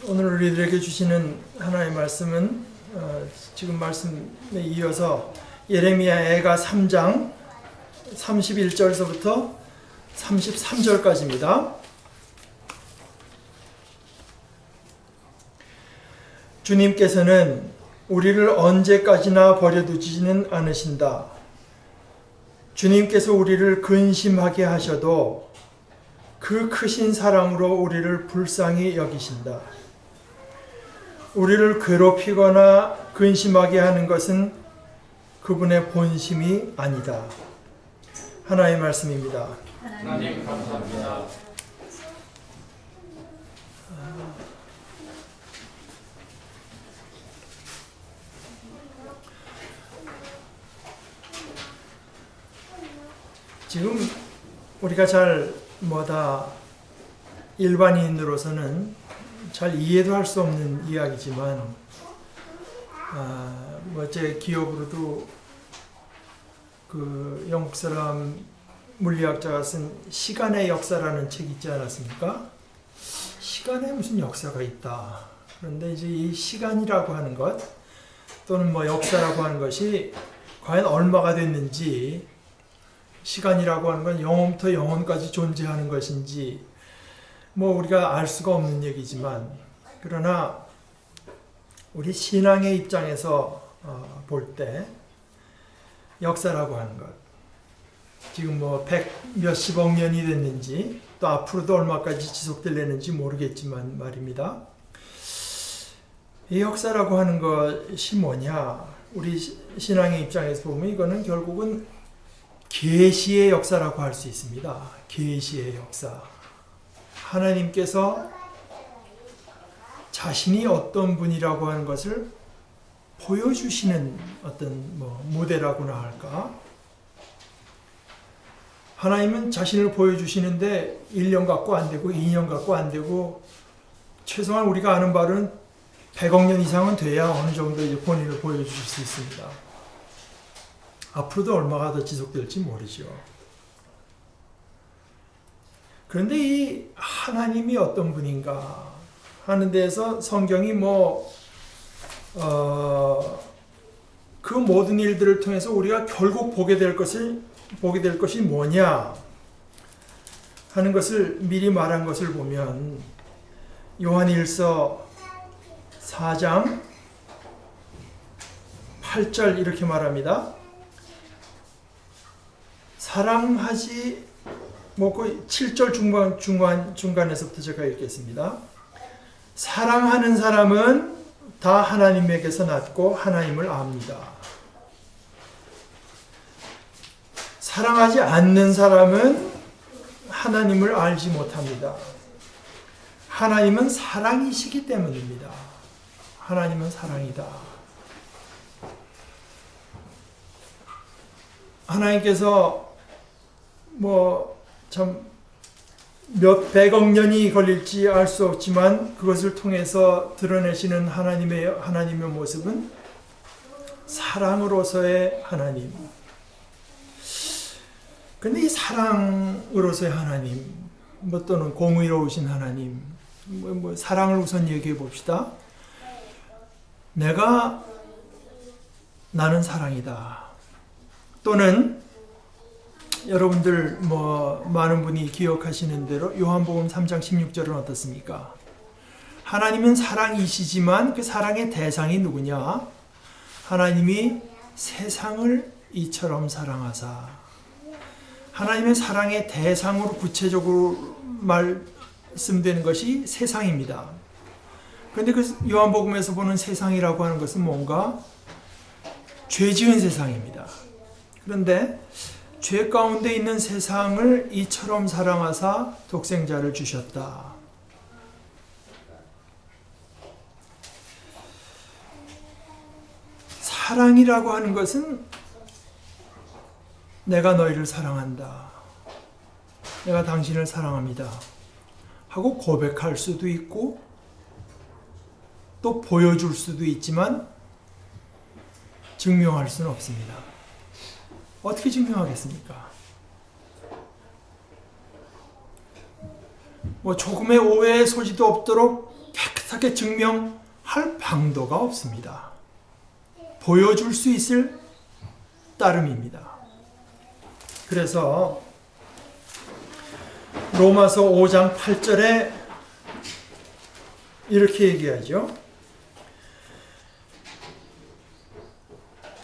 오늘 우리들에게 주시는 하나님의 말씀은 지금 말씀에 이어서 예레미야애가 3장 31절서부터 33절까지입니다. 주님께서는 우리를 언제까지나 버려두지는 않으신다. 주님께서 우리를 근심하게 하셔도 그 크신 사랑으로 우리를 불쌍히 여기신다. 우리를 괴롭히거나 근심하게 하는 것은 그분의 본심이 아니다. 하나님의 말씀입니다. 하나님 감사합니다. 지금 우리가 잘 일반인으로서는 잘 이해도 할 수 없는 이야기지만 제 기억으로도 그 영국 사람 물리학자가 쓴 시간의 역사라는 책이 있지 않았습니까? 시간에 무슨 역사가 있다. 그런데 이제 이 시간이라고 하는 것 또는 역사라고 하는 것이 과연 얼마가 됐는지, 시간이라고 하는 건 영원부터 영원까지 존재하는 것인지 우리가 알 수가 없는 얘기지만, 그러나 우리 신앙의 입장에서 볼 때 역사라고 하는 것, 지금 몇십억 년이 됐는지 또 앞으로도 얼마까지 지속될려는지 모르겠지만 말입니다. 이 역사라고 하는 것이 뭐냐? 우리 신앙의 입장에서 보면 이거는 결국은 계시의 역사라고 할 수 있습니다. 계시의 역사. 하나님께서 자신이 어떤 분이라고 하는 것을 보여주시는 어떤 모델라고나 할까? 하나님은 자신을 보여주시는데 1년 갖고 안 되고 2년 갖고 안 되고 최소한 우리가 아는 바로는 100억 년 이상은 돼야 어느 정도 이제 본인을 보여주실 수 있습니다. 앞으로도 얼마가 더 지속될지 모르죠. 그런데 이 하나님이 어떤 분인가 하는 데에서 성경이 그 모든 일들을 통해서 우리가 결국 보게 될 것이 뭐냐 하는 것을 미리 말한 것을 보면 요한일서 4장 8절 이렇게 말합니다. 사랑하지 그 7절 중간에서부터 제가 읽겠습니다. 사랑하는 사람은 다 하나님에게서 났고 하나님을 압니다. 사랑하지 않는 사람은 하나님을 알지 못합니다. 하나님은 사랑이시기 때문입니다. 하나님은 사랑이다. 하나님께서 몇 백억 년이 걸릴지 알 수 없지만 그것을 통해서 드러내시는 하나님의 모습은 사랑으로서의 하나님. 근데 이 사랑으로서의 하나님, 또는 공의로우신 하나님, 사랑을 우선 얘기해 봅시다. 나는 사랑이다. 또는 여러분들 많은 분이 기억하시는 대로 요한복음 3장 16절은 어떻습니까? 하나님은 사랑이시지만 그 사랑의 대상이 누구냐? 하나님이 세상을 이처럼 사랑하사. 하나님의 사랑의 대상으로 구체적으로 말씀되는 것이 세상입니다. 그런데 그 요한복음에서 보는 세상이라고 하는 것은 뭔가? 죄 지은 세상입니다. 그런데 죄 가운데 있는 세상을 이처럼 사랑하사 독생자를 주셨다. 사랑이라고 하는 것은 내가 너희를 사랑한다. 내가 당신을 사랑합니다. 하고 고백할 수도 있고 또 보여줄 수도 있지만 증명할 수는 없습니다. 어떻게 증명하겠습니까? 뭐 조금의 오해의 소지도 없도록 깨끗하게 증명할 방도가 없습니다. 보여줄 수 있을 따름입니다. 그래서 로마서 5장 8절에 이렇게 얘기하죠.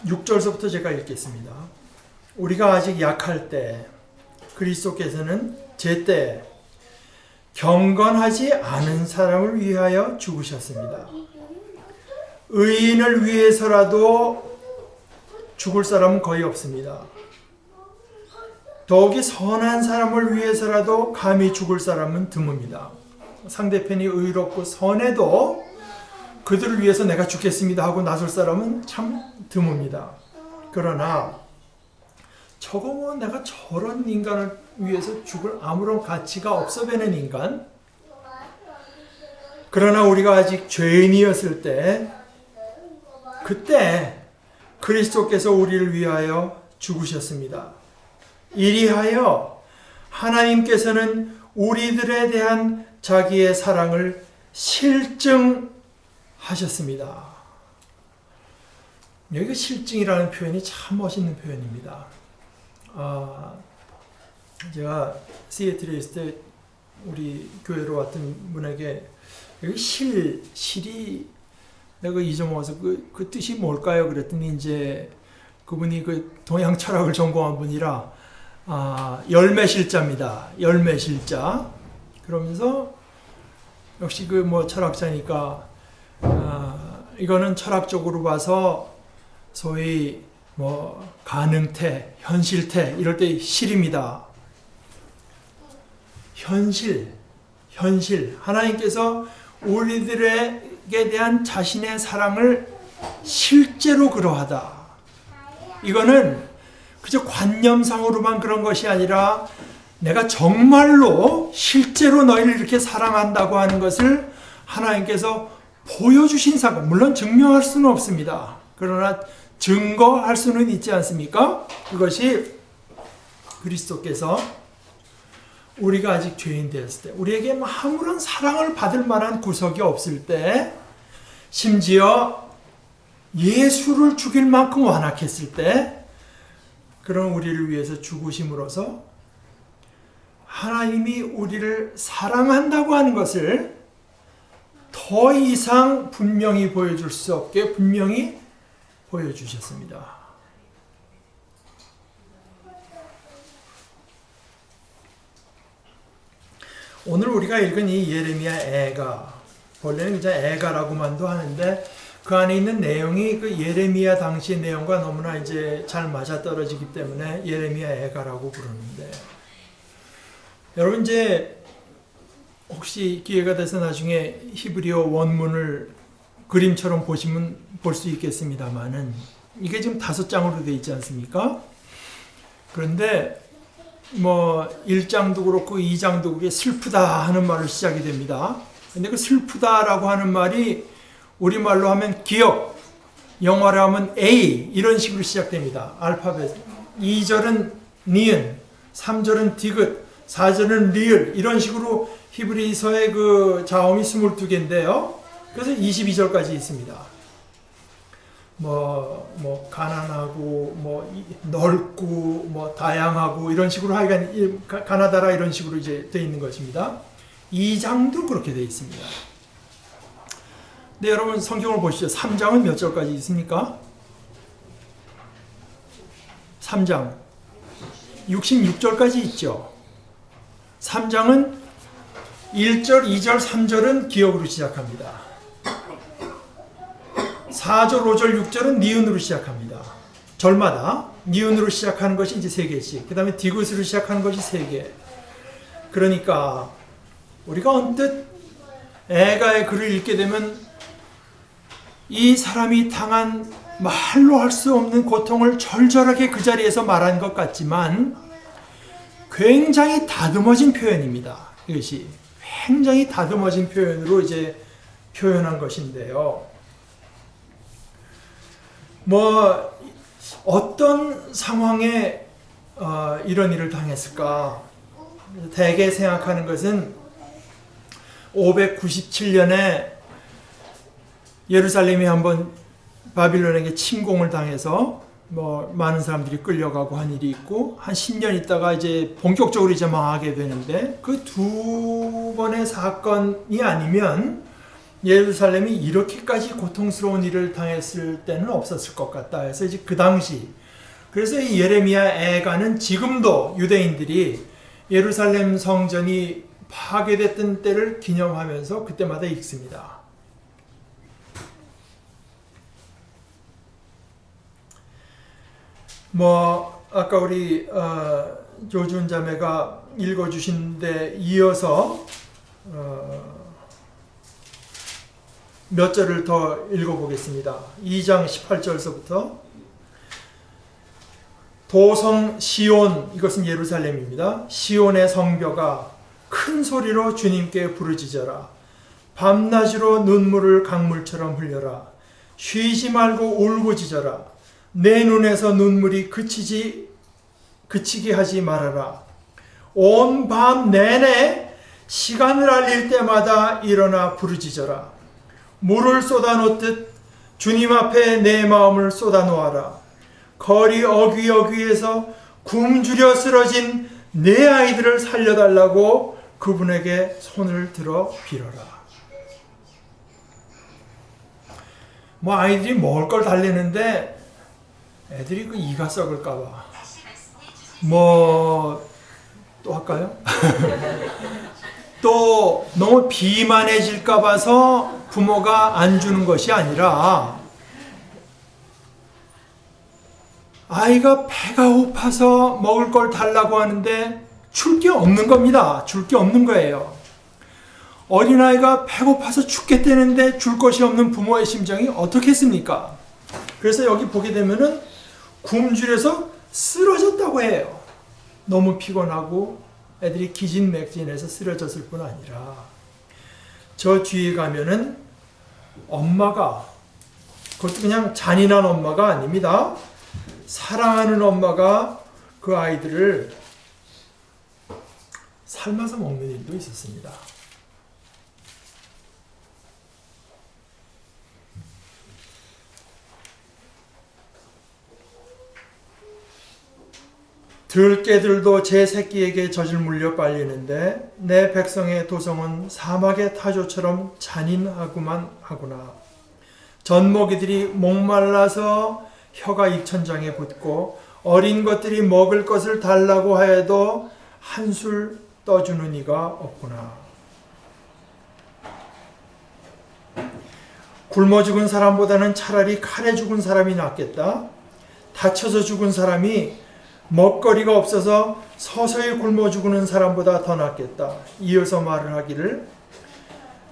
6절서부터 제가 읽겠습니다. 우리가 아직 약할 때 그리스도께서는 제때 경건하지 않은 사람을 위하여 죽으셨습니다. 의인을 위해서라도 죽을 사람은 거의 없습니다. 더욱이 선한 사람을 위해서라도 감히 죽을 사람은 드뭅니다. 상대편이 의롭고 선해도 그들을 위해서 내가 죽겠습니다 하고 나설 사람은 참 드뭅니다. 그러나 저거 뭐 내가 저런 인간을 위해서 죽을 아무런 가치가 없어 보이는 인간, 그러나 우리가 아직 죄인이었을 때 그때 그리스도께서 우리를 위하여 죽으셨습니다. 이리하여 하나님께서는 우리들에 대한 자기의 사랑을 실증하셨습니다. 여기 실증이라는 표현이 참 멋있는 표현입니다. 제가 시애틀에 있을 때 우리 교회로 왔던 분에게 여기 실이 내가 잊어먹어서 그 뜻이 뭘까요? 그랬더니 이제 그분이 그 동양 철학을 전공한 분이라 열매실자입니다. 열매실자. 그러면서 역시 그 뭐 철학자니까 이거는 철학적으로 봐서 소위 뭐 가능태, 현실태 이럴 때 실입니다. 현실. 하나님께서 우리들에게 대한 자신의 사랑을 실제로 그러하다. 이거는 그저 관념상으로만 그런 것이 아니라 내가 정말로 실제로 너희를 이렇게 사랑한다고 하는 것을 하나님께서 보여주신 사건, 물론 증명할 수는 없습니다. 그러나 증거할 수는 있지 않습니까? 그것이 그리스도께서 우리가 아직 죄인 되었을 때, 우리에게 아무런 사랑을 받을 만한 구석이 없을 때, 심지어 예수를 죽일 만큼 완악했을 때, 그런 우리를 위해서 죽으심으로써 하나님이 우리를 사랑한다고 하는 것을 더 이상 분명히 보여줄 수 없게 분명히 보여주셨습니다. 오늘 우리가 읽은 이 예레미야 애가, 원래는 그냥 애가라고만도 하는데 그 안에 있는 내용이 그 예레미야 당시의 내용과 너무나 이제 잘 맞아떨어지기 때문에 예레미야 애가라고 부르는데, 여러분 이제 혹시 기회가 돼서 나중에 히브리어 원문을 그림처럼 보시면 볼 수 있겠습니다만은 이게 지금 5장으로 되어 있지 않습니까? 그런데 뭐 1장도 그렇고 2장도 그게 슬프다 하는 말로 시작이 됩니다. 근데 그 슬프다라고 하는 말이 우리말로 하면 기억, 영어로 하면 A 이런 식으로 시작됩니다. 알파벳. 2절은 니은, 3절은 디귿, 4절은 리을 이런 식으로 히브리서의 그 자음이 22개인데요. 그래서 22절까지 있습니다. 뭐 가난하고 뭐 넓고 뭐 다양하고 이런 식으로 하여간 가나다라 이런 식으로 이제 되어 있는 것입니다. 2장도 그렇게 되어 있습니다. 네, 여러분 성경을 보시죠. 3장은 몇 절까지 있습니까? 3장 66절까지 있죠. 3장은 1절, 2절, 3절은 기억으로 시작합니다. 4절, 5절, 6절은 니은으로 시작합니다. 절마다 니은으로 시작하는 것이 이제 3개씩. 그 다음에 디귿으로 시작하는 것이 3개. 그러니까 우리가 언뜻 애가의 글을 읽게 되면 이 사람이 당한 말로 할 수 없는 고통을 절절하게 그 자리에서 말한 것 같지만 굉장히 다듬어진 표현입니다. 이것이 굉장히 다듬어진 표현으로 이제 표현한 것인데요. 뭐 어떤 상황에 이런 일을 당했을까? 대개 생각하는 것은 597년에 예루살렘이 한번 바빌론에게 침공을 당해서 많은 사람들이 끌려가고 한 일이 있고, 한 10년 있다가 이제 본격적으로 이제 망하게 되는데, 그 두 번의 사건이 아니면 예루살렘이 이렇게까지 고통스러운 일을 당했을 때는 없었을 것 같다 해서 이제 그 당시, 그래서 이 예레미야 애가는 지금도 유대인들이 예루살렘 성전이 파괴됐던 때를 기념하면서 그때마다 읽습니다. 아까 우리 조준 자매가 읽어주신 데 이어서 몇 절을 더 읽어보겠습니다. 2장 18절서부터 도성 시온, 이것은 예루살렘입니다. 시온의 성벽아 큰 소리로 주님께 부르짖어라. 밤낮으로 눈물을 강물처럼 흘려라. 쉬지 말고 울고짖어라. 내 눈에서 눈물이 그치게 하지 말아라. 온 밤 내내 시간을 알릴 때마다 일어나 부르짖어라. 물을 쏟아놓듯 주님 앞에 내 마음을 쏟아놓아라. 거리 어귀어귀에서 굶주려 쓰러진 내 아이들을 살려달라고 그분에게 손을 들어 빌어라. 아이들이 먹을 걸 달래는데 애들이 그 이가 썩을까봐 또 할까요? 또 너무 비만해질까 봐서 부모가 안 주는 것이 아니라 아이가 배가 고파서 먹을 걸 달라고 하는데 줄 게 없는 겁니다. 줄 게 없는 거예요. 어린아이가 배고파서 죽겠다는데 줄 것이 없는 부모의 심정이 어떻겠습니까? 그래서 여기 보게 되면은 굶주려서 쓰러졌다고 해요. 너무 피곤하고 애들이 기진맥진해서 쓰러졌을 뿐 아니라 저 뒤에 가면은 엄마가, 그것도 그냥 잔인한 엄마가 아닙니다. 사랑하는 엄마가 그 아이들을 삶아서 먹는 일도 있었습니다. 들깨들도 제 새끼에게 젖을 물려 빨리는데 내 백성의 도성은 사막의 타조처럼 잔인하구만 하구나. 젖먹이들이 목말라서 혀가 입천장에 붙고 어린 것들이 먹을 것을 달라고 하여도 한술 떠주는 이가 없구나. 굶어 죽은 사람보다는 차라리 칼에 죽은 사람이 낫겠다. 다쳐서 죽은 사람이 먹거리가 없어서 서서히 굶어 죽는 사람보다 더 낫겠다. 이어서 말을 하기를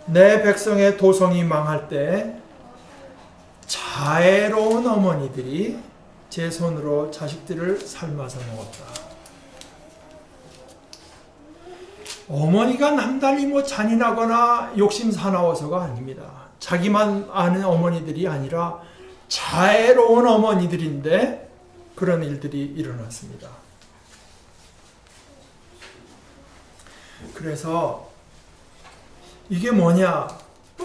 내 백성의 도성이 망할 때 자애로운 어머니들이 제 손으로 자식들을 삶아서 먹었다. 어머니가 남달리 잔인하거나 욕심 사나워서가 아닙니다. 자기만 아는 어머니들이 아니라 자애로운 어머니들인데 그런 일들이 일어났습니다. 그래서 이게 뭐냐?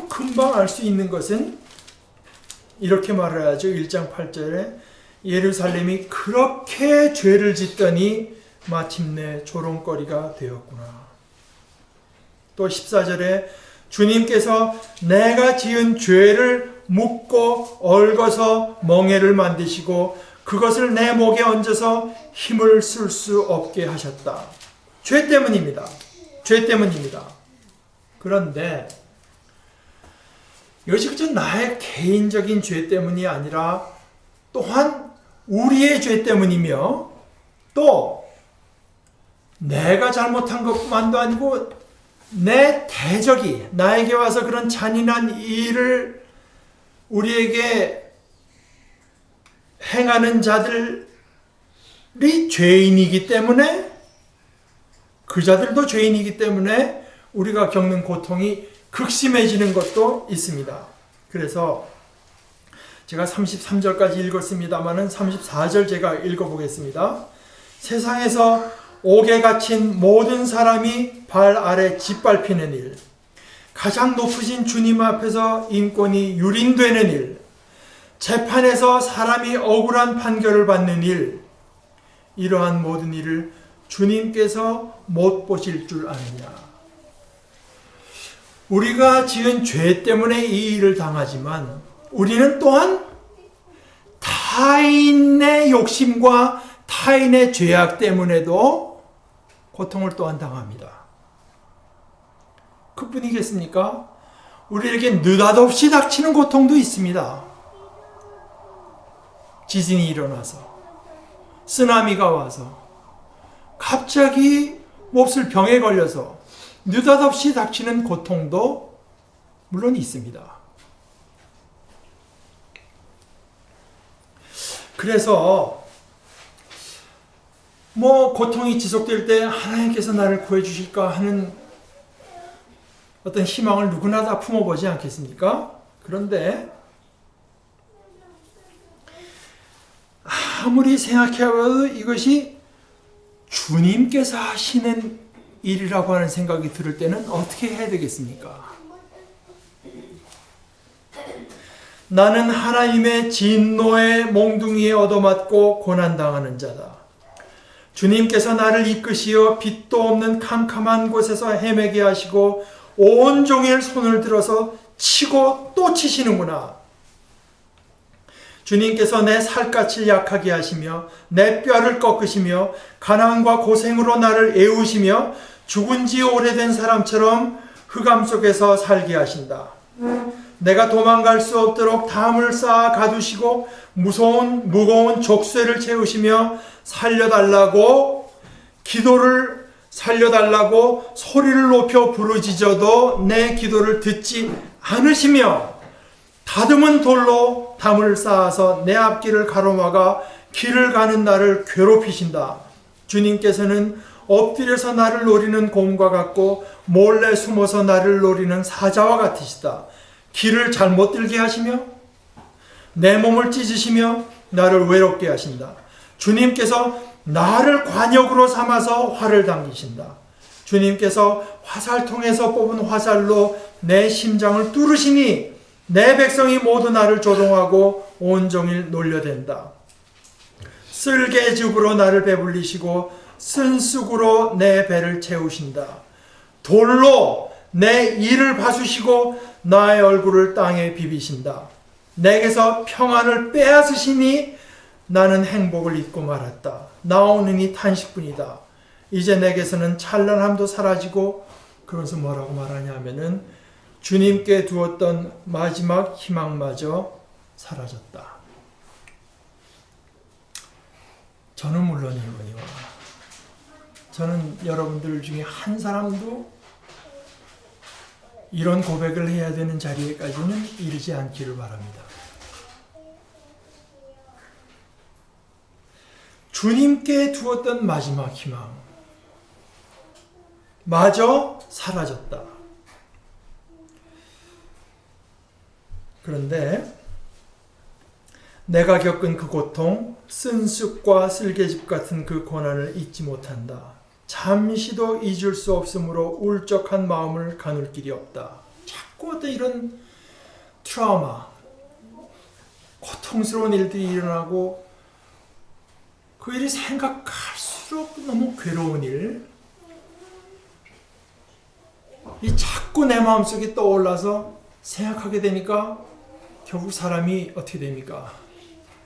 금방 알 수 있는 것은 이렇게 말을 하죠. 1장 8절에 예루살렘이 그렇게 죄를 짓더니 마침내 조롱거리가 되었구나. 또 14절에 주님께서 내가 지은 죄를 묻고 얽어서 멍에를 만드시고 그것을 내 목에 얹어서 힘을 쓸 수 없게 하셨다. 죄 때문입니다. 죄 때문입니다. 그런데 이것이 그저 나의 개인적인 죄 때문이 아니라 또한 우리의 죄 때문이며 또 내가 잘못한 것만도 아니고 내 대적이 나에게 와서 그런 잔인한 일을 우리에게 행하는 자들이 죄인이기 때문에 그 자들도 죄인이기 때문에 우리가 겪는 고통이 극심해지는 것도 있습니다. 그래서 제가 33절까지 읽었습니다마는 34절 제가 읽어보겠습니다. 세상에서 옥에 갇힌 모든 사람이 발 아래 짓밟히는 일, 가장 높으신 주님 앞에서 인권이 유린되는 일, 재판에서 사람이 억울한 판결을 받는 일, 이러한 모든 일을 주님께서 못 보실 줄 아느냐. 우리가 지은 죄 때문에 이 일을 당하지만 우리는 또한 타인의 욕심과 타인의 죄악 때문에도 고통을 또한 당합니다. 그뿐이겠습니까? 우리에게 느닷없이 닥치는 고통도 있습니다. 지진이 일어나서, 쓰나미가 와서, 갑자기 몹쓸 병에 걸려서 느닷없이 닥치는 고통도 물론 있습니다. 그래서 고통이 지속될 때 하나님께서 나를 구해주실까 하는 어떤 희망을 누구나 다 품어보지 않겠습니까? 그런데 아무리 생각해봐도 이것이 주님께서 하시는 일이라고 하는 생각이 들을 때는 어떻게 해야 되겠습니까? 나는 하나님의 진노의 몽둥이에 얻어맞고 고난당하는 자다. 주님께서 나를 이끄시어 빛도 없는 캄캄한 곳에서 헤매게 하시고 온종일 손을 들어서 치고 또 치시는구나. 주님께서 내 살갗을 약하게 하시며 내 뼈를 꺾으시며 가난과 고생으로 나를 애우시며 죽은 지 오래된 사람처럼 흑암 속에서 살게 하신다. 내가 도망갈 수 없도록 담을 쌓아 가두시고 무거운 족쇄를 채우시며 살려달라고 소리를 높여 부르짖어도 내 기도를 듣지 않으시며 다듬은 돌로 담을 쌓아서 내 앞길을 가로막아 길을 가는 나를 괴롭히신다. 주님께서는 엎드려서 나를 노리는 곰과 같고 몰래 숨어서 나를 노리는 사자와 같으시다. 길을 잘못 들게 하시며 내 몸을 찢으시며 나를 외롭게 하신다. 주님께서 나를 관역으로 삼아서 활을 당기신다. 주님께서 화살통에서 뽑은 화살로 내 심장을 뚫으시니 내 백성이 모두 나를 조롱하고 온종일 놀려댄다. 쓸개즙으로 나를 배불리시고 쓴쑥으로 내 배를 채우신다. 돌로 내 이를 봐주시고 나의 얼굴을 땅에 비비신다. 내게서 평안을 빼앗으시니 나는 행복을 잊고 말았다. 나오느니 탄식뿐이다. 이제 내게서는 찬란함도 사라지고, 그러면서 뭐라고 말하냐면은 주님께 두었던 마지막 희망마저 사라졌다. 저는 물론이거니와 저는 여러분들 중에 한 사람도 이런 고백을 해야 되는 자리에까지는 이르지 않기를 바랍니다. 주님께 두었던 마지막 희망 마저 사라졌다. 그런데 내가 겪은 그 고통, 쓴쑥과 쓸개즙 같은 그 고난을 잊지 못한다. 잠시도 잊을 수 없으므로 울적한 마음을 가눌 길이 없다. 자꾸 어떤 이런 트라우마, 고통스러운 일들이 일어나고 그 일이 생각할수록 너무 괴로운 일, 이 자꾸 내 마음속에 떠올라서 생각하게 되니까 결국 사람이 어떻게 됩니까?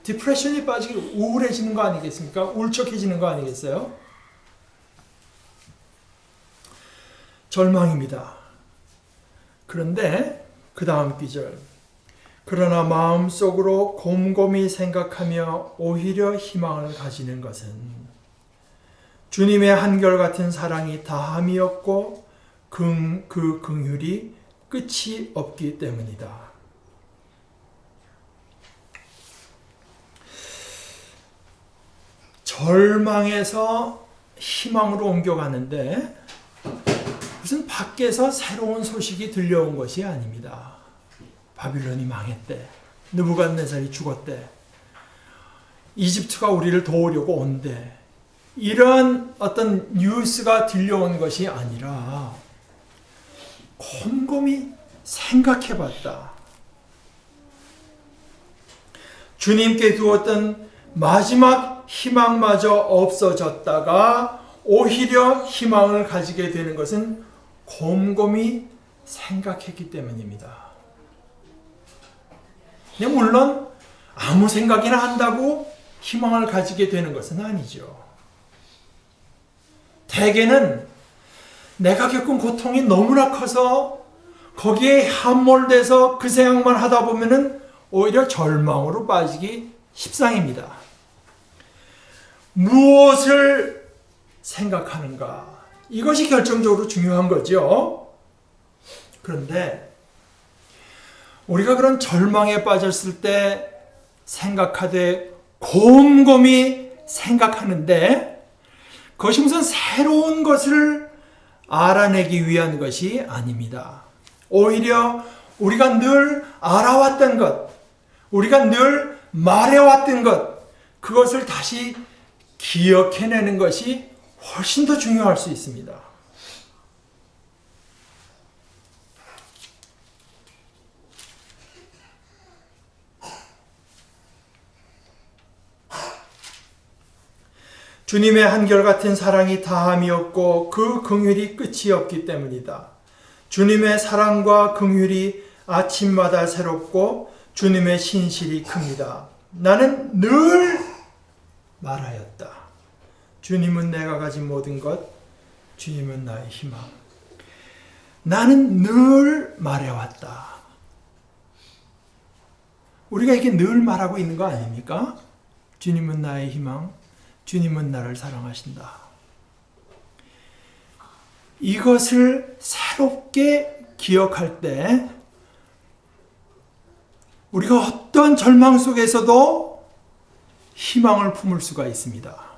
디프레션에 빠지고 우울해지는 거 아니겠습니까? 울적해지는 거 아니겠어요? 절망입니다. 그런데 그 다음 구절, 그러나 마음속으로 곰곰이 생각하며 오히려 희망을 가지는 것은 주님의 한결같은 사랑이 다함이 없고 그 긍휼이 끝이 없기 때문이다. 절망에서 희망으로 옮겨가는데 무슨 밖에서 새로운 소식이 들려온 것이 아닙니다. 바빌론이 망했대. 느부갓네살이 죽었대. 이집트가 우리를 도우려고 온대. 이런 어떤 뉴스가 들려온 것이 아니라 곰곰이 생각해 봤다. 주님께 두었던 마지막 희망마저 없어졌다가 오히려 희망을 가지게 되는 것은 곰곰이 생각했기 때문입니다. 물론 아무 생각이나 한다고 희망을 가지게 되는 것은 아니죠. 대개는 내가 겪은 고통이 너무나 커서 거기에 함몰돼서 그 생각만 하다 보면은 오히려 절망으로 빠지기 십상입니다. 무엇을 생각하는가? 이것이 결정적으로 중요한 거죠. 그런데 우리가 그런 절망에 빠졌을 때 생각하되 곰곰이 생각하는데 그것이 무슨 새로운 것을 알아내기 위한 것이 아닙니다. 오히려 우리가 늘 알아왔던 것, 우리가 늘 말해왔던 것, 그것을 다시 기억해내는 것이 훨씬 더 중요할 수 있습니다. 주님의 한결같은 사랑이 다함이 없고 그 긍휼이 끝이 없기 때문이다. 주님의 사랑과 긍휼이 아침마다 새롭고 주님의 신실이 큽니다. 나는 늘 말하였다. 주님은 내가 가진 모든 것, 주님은 나의 희망. 나는 늘 말해왔다. 우리가 이게 늘 말하고 있는 거 아닙니까? 주님은 나의 희망, 주님은 나를 사랑하신다. 이것을 새롭게 기억할 때 우리가 어떤 절망 속에서도 희망을 품을 수가 있습니다.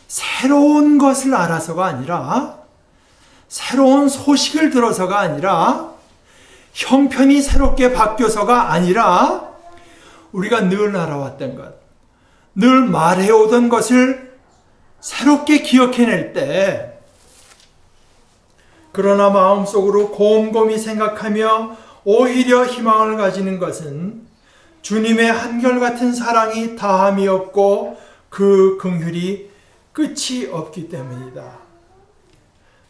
새로운 것을 알아서가 아니라, 새로운 소식을 들어서가 아니라, 형편이 새롭게 바뀌어서가 아니라, 우리가 늘 알아왔던 것, 늘 말해오던 것을 새롭게 기억해낼 때, 그러나 마음속으로 곰곰이 생각하며 오히려 희망을 가지는 것은 주님의 한결같은 사랑이 다함이 없고 그 긍휼이 끝이 없기 때문이다.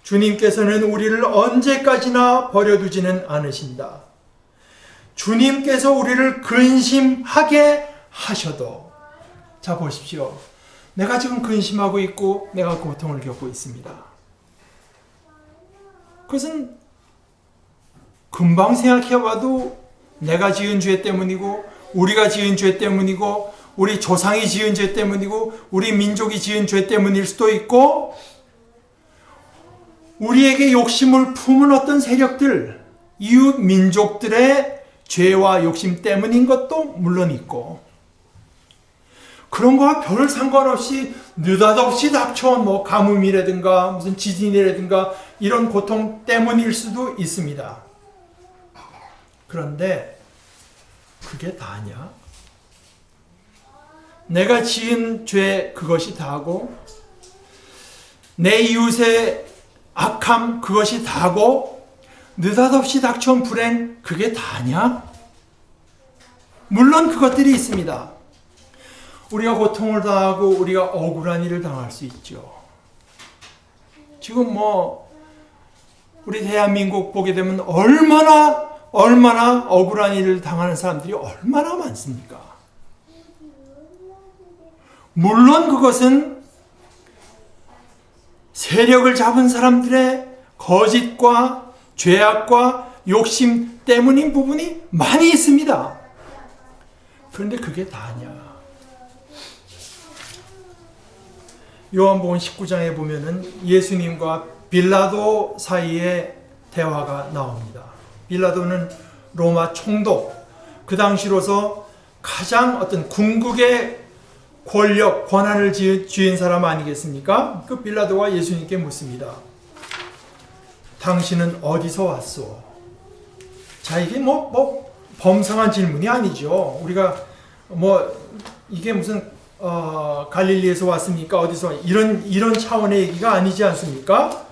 주님께서는 우리를 언제까지나 버려두지는 않으신다. 주님께서 우리를 근심하게 하셔도, 자 보십시오. 내가 지금 근심하고 있고 내가 고통을 겪고 있습니다. 그것은 금방 생각해봐도 내가 지은 죄 때문이고 우리가 지은 죄 때문이고 우리 조상이 지은 죄 때문이고 우리 민족이 지은 죄 때문일 수도 있고, 우리에게 욕심을 품은 어떤 세력들, 이웃 민족들의 죄와 욕심 때문인 것도 물론 있고, 그런 거와 별 상관없이 느닷없이 닥쳐온 가뭄이라든가 무슨 지진이라든가 이런 고통 때문일 수도 있습니다. 그런데 그게 다냐? 내가 지은 죄 그것이 다고, 내 이웃의 악함 그것이 다고, 느닷없이 닥쳐온 불행 그게 다냐? 물론 그것들이 있습니다. 우리가 고통을 당하고 우리가 억울한 일을 당할 수 있죠. 지금 우리 대한민국 보게 되면 얼마나 억울한 일을 당하는 사람들이 얼마나 많습니까? 물론 그것은 세력을 잡은 사람들의 거짓과 죄악과 욕심 때문인 부분이 많이 있습니다. 그런데 그게 다냐? 요한복음 19장에 보면은 예수님과 빌라도 사이에 대화가 나옵니다. 빌라도는 로마 총독, 그 당시로서 가장 어떤 궁극의 권력, 권한을 쥐은 사람 아니겠습니까? 그 빌라도가 예수님께 묻습니다. 당신은 어디서 왔소? 자, 이게 범상한 질문이 아니죠. 우리가 이게 무슨 갈릴리에서 왔습니까? 어디서 이런 차원의 얘기가 아니지 않습니까?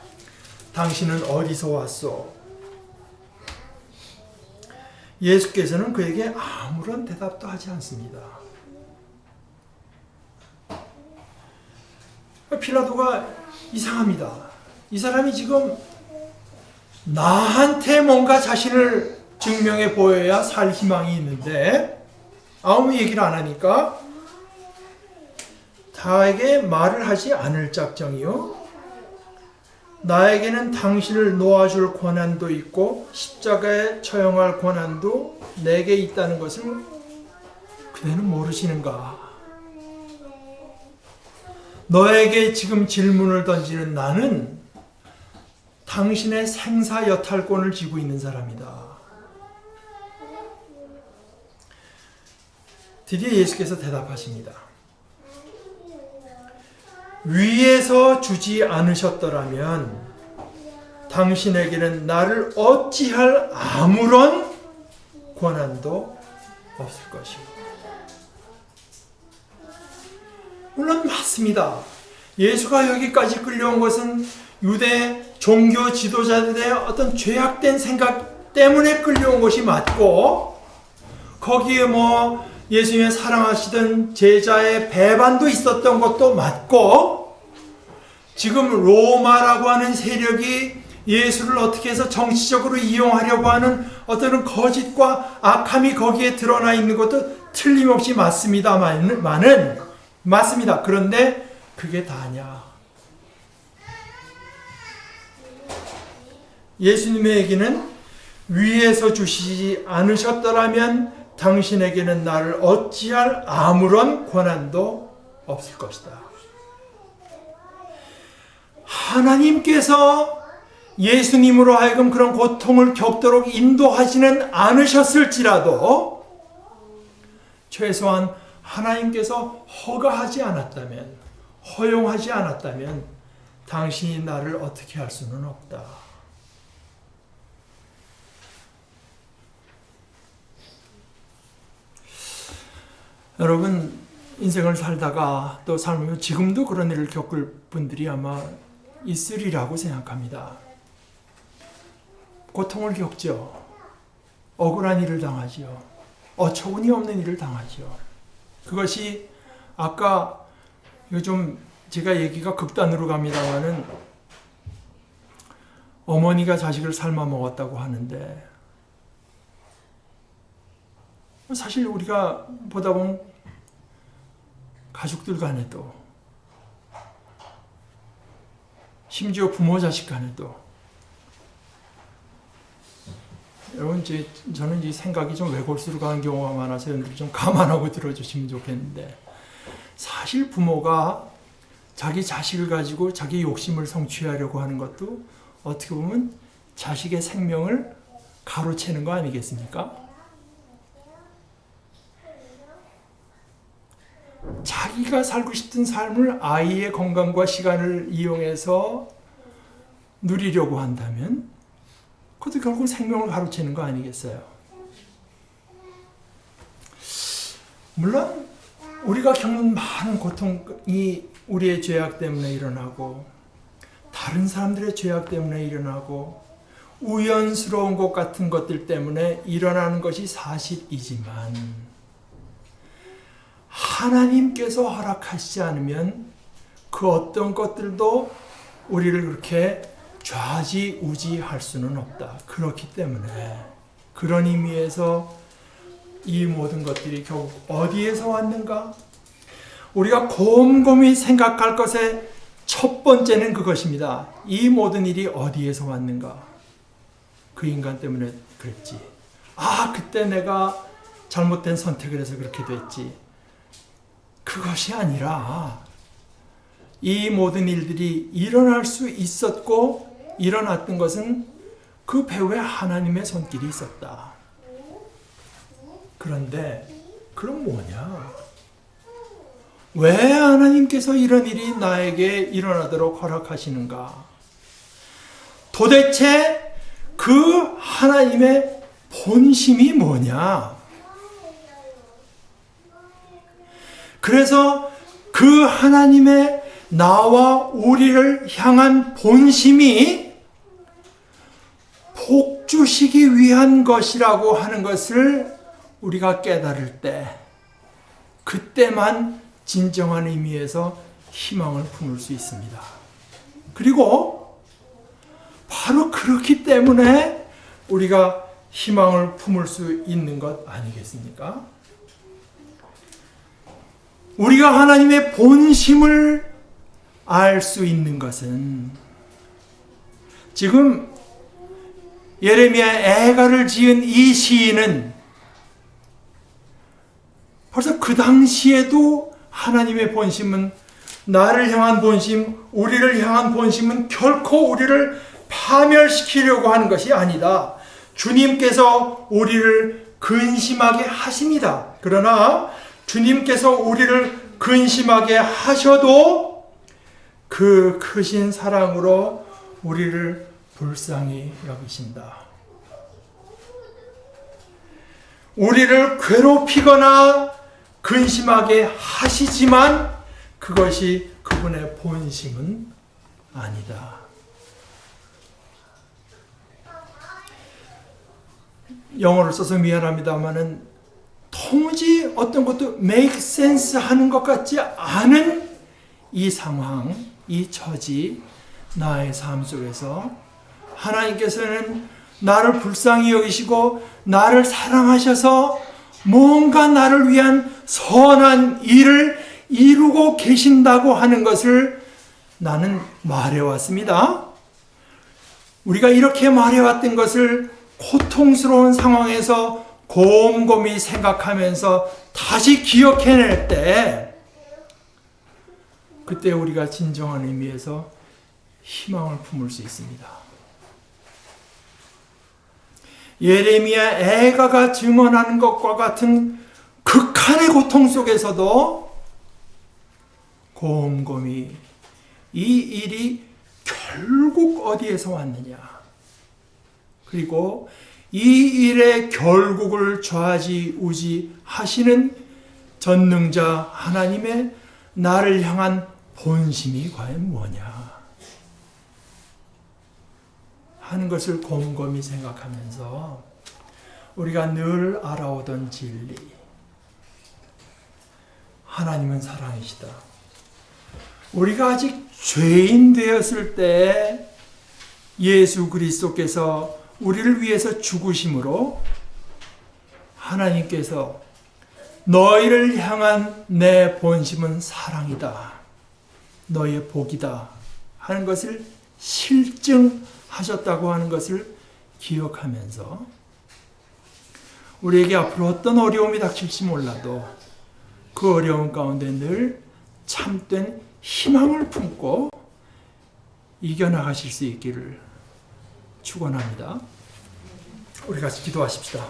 당신은 어디서 왔소? 예수께서는 그에게 아무런 대답도 하지 않습니다. 빌라도가 이상합니다. 이 사람이 지금 나한테 뭔가 자신을 증명해 보여야 살 희망이 있는데 아무 얘기를 안 하니까 다에게 말을 하지 않을 작정이요. 나에게는 당신을 놓아줄 권한도 있고 십자가에 처형할 권한도 내게 있다는 것을 그대는 모르시는가? 너에게 지금 질문을 던지는 나는 당신의 생사여탈권을 쥐고 있는 사람이다. 드디어 예수께서 대답하십니다. 위에서 주지 않으셨더라면 당신에게는 나를 어찌할 아무런 권한도 없을 것이고. 물론 맞습니다. 예수가 여기까지 끌려온 것은 유대 종교 지도자들의 어떤 죄악된 생각 때문에 끌려온 것이 맞고, 거기에 예수님의 사랑하시던 제자의 배반도 있었던 것도 맞고, 지금 로마라고 하는 세력이 예수를 어떻게 해서 정치적으로 이용하려고 하는 어떤 거짓과 악함이 거기에 드러나 있는 것도 틀림없이 맞습니다. 그런데 그게 다냐? 예수님에게는 위에서 주시지 않으셨더라면 당신에게는 나를 어찌할 아무런 권한도 없을 것이다. 하나님께서 예수님으로 하여금 그런 고통을 겪도록 인도하지는 않으셨을지라도 최소한 하나님께서 허가하지 않았다면, 허용하지 않았다면 당신이 나를 어떻게 할 수는 없다. 여러분, 인생을 살다가 또 살면서 지금도 그런 일을 겪을 분들이 아마 있으리라고 생각합니다. 고통을 겪죠. 억울한 일을 당하죠. 어처구니 없는 일을 당하죠. 그것이 아까 이거 좀 제가 얘기가 극단으로 갑니다만은 어머니가 자식을 삶아 먹었다고 하는데, 사실 우리가 보다 보면 가족들 간에도, 심지어 부모 자식 간에도, 여러분, 저는 이 생각이 좀 외골수로 가는 경우가 많아서 여러분들 좀 감안하고 들어주시면 좋겠는데, 사실 부모가 자기 자식을 가지고 자기 욕심을 성취하려고 하는 것도 어떻게 보면 자식의 생명을 가로채는 거 아니겠습니까? 자기가 살고 싶은 삶을 아이의 건강과 시간을 이용해서 누리려고 한다면 그것도 결국 생명을 가로채는 거 아니겠어요? 물론 우리가 겪는 많은 고통이 우리의 죄악 때문에 일어나고 다른 사람들의 죄악 때문에 일어나고 우연스러운 것 같은 것들 때문에 일어나는 것이 사실이지만, 하나님께서 허락하시지 않으면 그 어떤 것들도 우리를 그렇게 좌지우지할 수는 없다. 그렇기 때문에 그런 의미에서 이 모든 것들이 결국 어디에서 왔는가? 우리가 곰곰이 생각할 것의 첫 번째는 그것입니다. 이 모든 일이 어디에서 왔는가? 그 인간 때문에 그랬지. 그때 내가 잘못된 선택을 해서 그렇게 됐지. 그것이 아니라 이 모든 일들이 일어날 수 있었고 일어났던 것은 그 배후에 하나님의 손길이 있었다. 그런데 그럼 뭐냐? 왜 하나님께서 이런 일이 나에게 일어나도록 허락하시는가? 도대체 그 하나님의 본심이 뭐냐? 그래서 그 하나님의 나와 우리를 향한 본심이 주시기 위한 것이라고 하는 것을 우리가 깨달을 때, 그때만 진정한 의미에서 희망을 품을 수 있습니다. 그리고 바로 그렇기 때문에 우리가 희망을 품을 수 있는 것 아니겠습니까? 우리가 하나님의 본심을 알 수 있는 것은 지금 예레미야 애가를 지은 이 시인은 벌써 그 당시에도 하나님의 본심은, 나를 향한 본심, 우리를 향한 본심은 결코 우리를 파멸시키려고 하는 것이 아니다. 주님께서 우리를 근심하게 하십니다. 그러나 주님께서 우리를 근심하게 하셔도 그 크신 사랑으로 우리를 불쌍히 여기신다. 우리를 괴롭히거나 근심하게 하시지만 그것이 그분의 본심은 아니다. 영어를 써서 미안합니다만은 도무지 어떤 것도 make sense 하는 것 같지 않은 이 상황, 이 처지, 나의 삶 속에서 하나님께서는 나를 불쌍히 여기시고 나를 사랑하셔서 뭔가 나를 위한 선한 일을 이루고 계신다고 하는 것을 나는 말해왔습니다. 우리가 이렇게 말해왔던 것을 고통스러운 상황에서 곰곰이 생각하면서 다시 기억해낼 때, 그때 우리가 진정한 의미에서 희망을 품을 수 있습니다. 예레미야 애가가 증언하는 것과 같은 극한의 고통 속에서도 곰곰이 이 일이 결국 어디에서 왔느냐, 그리고 이 일의 결국을 좌지우지하시는 전능자 하나님의 나를 향한 본심이 과연 뭐냐 하는 것을 곰곰이 생각하면서 우리가 늘 알아오던 진리, 하나님은 사랑이시다. 우리가 아직 죄인 되었을 때 예수 그리스도께서 우리를 위해서 죽으심으로 하나님께서 너희를 향한 내 본심은 사랑이다, 너희의 복이다 하는 것을 실증하셨다고 하는 것을 기억하면서 우리에게 앞으로 어떤 어려움이 닥칠지 몰라도 그 어려움 가운데 늘 참된 희망을 품고 이겨나가실 수 있기를 축원합니다. 우리 같이 기도하십시다.